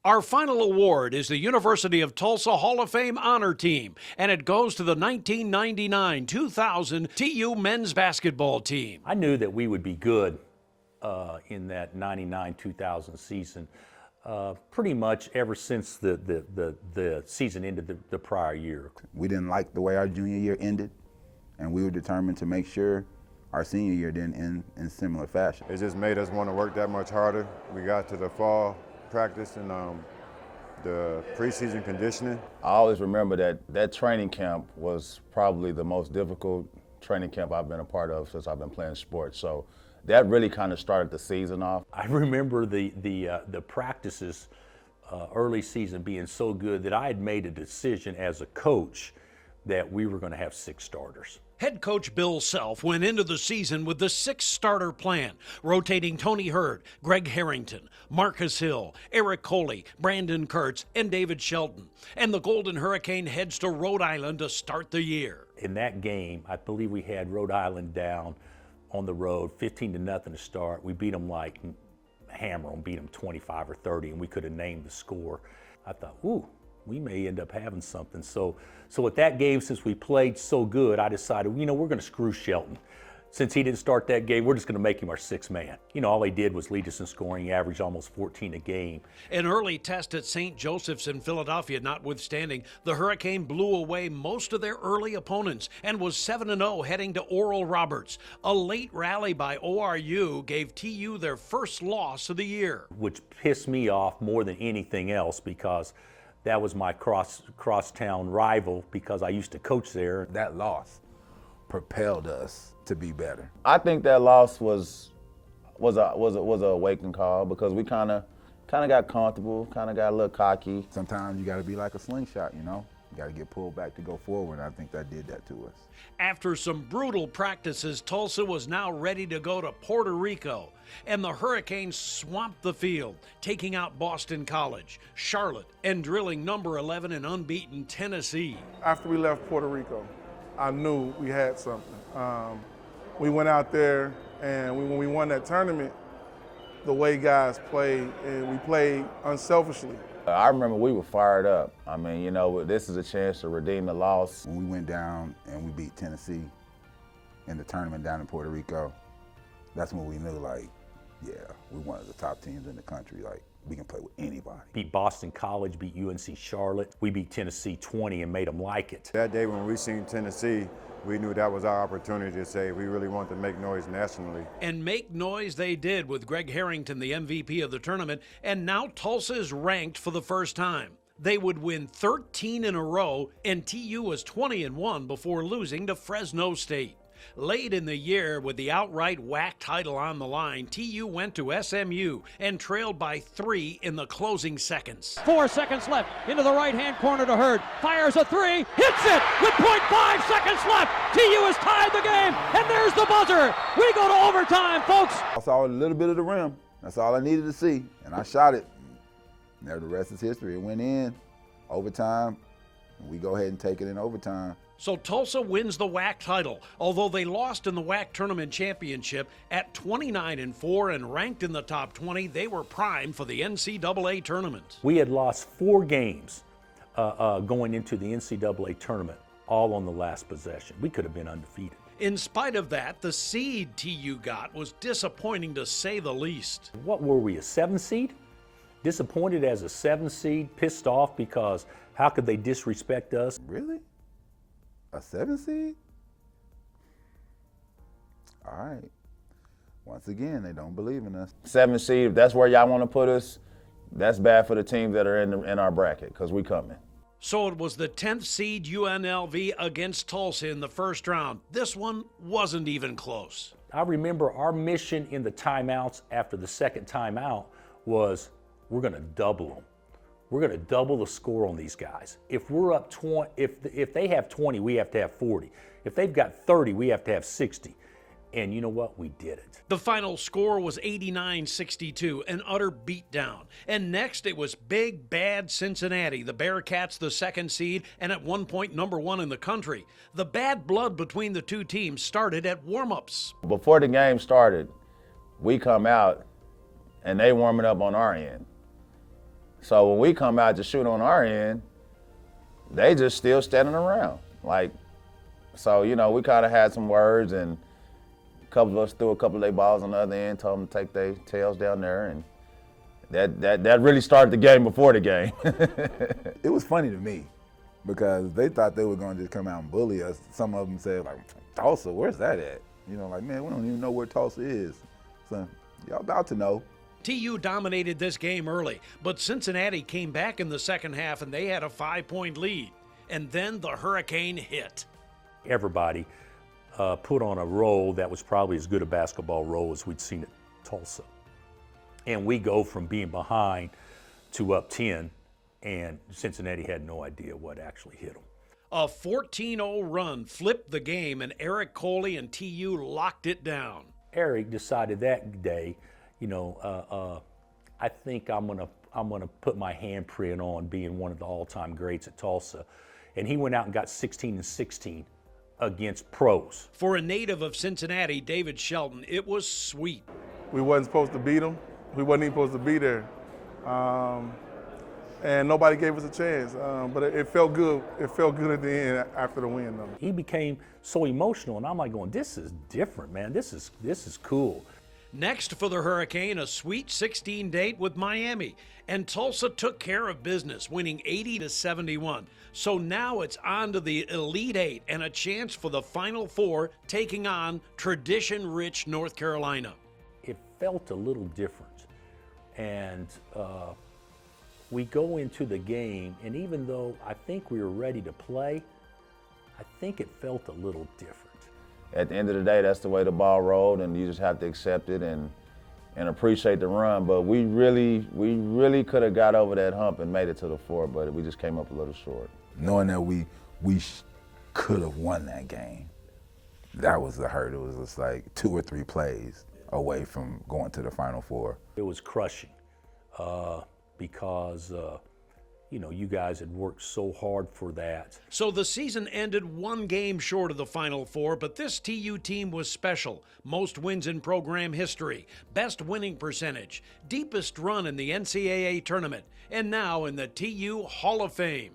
Our final award is the University of Tulsa Hall of Fame Honor Team, and it goes to the 1999-2000 TU men's basketball team. I knew that we would be good in that 99-2000 season, pretty much ever since the season ended the prior year. We didn't like the way our junior year ended, and we were determined to make sure our senior year didn't end in similar fashion. It just made us want to work that much harder. We got to the fall practice and the preseason conditioning. I always remember that training camp was probably the most difficult training camp I've been a part of since I've been playing sports. So that really kind of started the season off. I remember the practices early season being so good that I had made a decision as a coach that we were going to have 6 starters. Head coach Bill Self went into the season with the 6-starter plan, rotating Tony Hurd, Greg Harrington, Marcus Hill, Eric Coley, Brandon Kurtz, and David Shelton. And the Golden Hurricane heads to Rhode Island to start the year. In that game, I believe we had Rhode Island down on the road, 15-0 to start. We beat them like hammer them, beat them 25 or 30, and we could have named the score. I thought, ooh, we may end up having something. So at that game, since we played so good, I decided, we're going to screw Shelton. Since he didn't start that game, we're just going to make him our 6th man. All he did was lead us in scoring. He averaged almost 14 a game. An early test at St. Joseph's in Philadelphia notwithstanding, the Hurricane blew away most of their early opponents and was 7-0 heading to Oral Roberts. A late rally by ORU gave TU their first loss of the year. Which pissed me off more than anything else because that was my crosstown rival because I used to coach there. That loss propelled us to be better. I think that loss was a wake-up call because we kind of got comfortable, kind of got a little cocky. Sometimes you got to be like a slingshot, You got to get pulled back to go forward, and I think that did that to us. After some brutal practices, Tulsa was now ready to go to Puerto Rico, and the Hurricanes swamped the field, taking out Boston College, Charlotte, and drilling number 11 and unbeaten Tennessee. After we left Puerto Rico, I knew we had something. We went out there, and when we won that tournament, the way guys played, and we played unselfishly. I remember we were fired up. I mean, this is a chance to redeem the loss. When we went down and we beat Tennessee in the tournament down in Puerto Rico, that's when we knew, we're one of the top teams in the country. We can play with anybody. Beat Boston College, beat UNC Charlotte. We beat Tennessee 20 and made them like it. That day when we seen Tennessee, we knew that was our opportunity to say we really want to make noise nationally. And make noise they did with Greg Harrington, the MVP of the tournament, and now Tulsa is ranked for the first time. They would win 13 in a row, and TU was 20-1 before losing to Fresno State. Late in the year, with the outright WAC title on the line, TU went to SMU and trailed by 3 in the closing seconds. 4 seconds left, into the right-hand corner to Hurd, fires a 3, hits it with 0.5 seconds left. TU has tied the game, and there's the buzzer. We go to overtime, folks. I saw a little bit of the rim. That's all I needed to see, and I shot it. Now the rest is history. It went in, overtime, and we go ahead and take it in overtime. So Tulsa wins the WAC title, although they lost in the WAC tournament championship at 29-4 and ranked in the top 20. They were primed for the NCAA tournament. We had lost 4 games going into the NCAA tournament, all on the last possession. We could have been undefeated. In spite of that, the seed TU got was disappointing to say the least. What were we, a 7 seed? Disappointed as a 7 seed, pissed off because how could they disrespect us? Really? A 7 seed? All right. Once again, they don't believe in us. 7 seed, if that's where y'all want to put us, that's bad for the teams that are in our bracket because we coming. So it was the 10th seed UNLV against Tulsa in the first round. This one wasn't even close. I remember our mission in the timeouts after the second timeout was we're going to double them. We're going to double the score on these guys. If we're up 20, if they have 20, we have to have 40. If they've got 30, we have to have 60. And you know what? We did it. The final score was 89-62, an utter beatdown. And next it was big, bad Cincinnati, the Bearcats, the 2nd seed, and at one point number 1 in the country. The bad blood between the two teams started at warm-ups. Before the game started, we come out and they warming up on our end. So when we come out to shoot on our end, they just still standing around. Like, so, you know, we kind of had some words, and a couple of us threw a couple of their balls on the other end, told them to take their tails down there, and that really started the game before the game. It was funny to me because they thought they were going to just come out and bully us. Some of them said, like, Tulsa, where's that at? You know, like, man, we don't even know where Tulsa is. So y'all about to know. TU dominated this game early, but Cincinnati came back in the second half and they had a 5-point lead. And then the hurricane hit. Everybody put on a roll that was probably as good a basketball roll as we'd seen at Tulsa. And we go from being behind to up 10, and Cincinnati had no idea what actually hit them. A 14-0 run flipped the game, and Eric Coley and TU locked it down. Eric decided that day, you know, I think I'm gonna put my handprint on being one of the all-time greats at Tulsa, and he went out and got 16 and 16 against pros. For a native of Cincinnati, David Shelton, it was sweet. We wasn't supposed to beat them. We wasn't even supposed to be there. And nobody gave us a chance. But it felt good. It felt good at the end after the win, though. He became so emotional, and I'm like going, this is different, man. This is cool. Next for the Hurricane, a Sweet 16 date with Miami. And Tulsa took care of business, winning 80-71. So now it's on to the Elite Eight and a chance for the Final Four, taking on tradition-rich North Carolina. It felt a little different. And we go into the game, and even though I think we were ready to play, I think it felt a little different. At the end of the day, that's the way the ball rolled, and you just have to accept it and appreciate the run. But we really could have got over that hump and made it to the four, but we just came up a little short. Knowing that we could have won that game, that was the hurt. It was just like 2 or 3 plays away from going to the Final Four. It was crushing because, you know, you guys had worked so hard for that. So the season ended 1 game short of the Final Four, but this TU team was special. Most wins in program history, best winning percentage, deepest run in the NCAA tournament, and now in the TU Hall of Fame.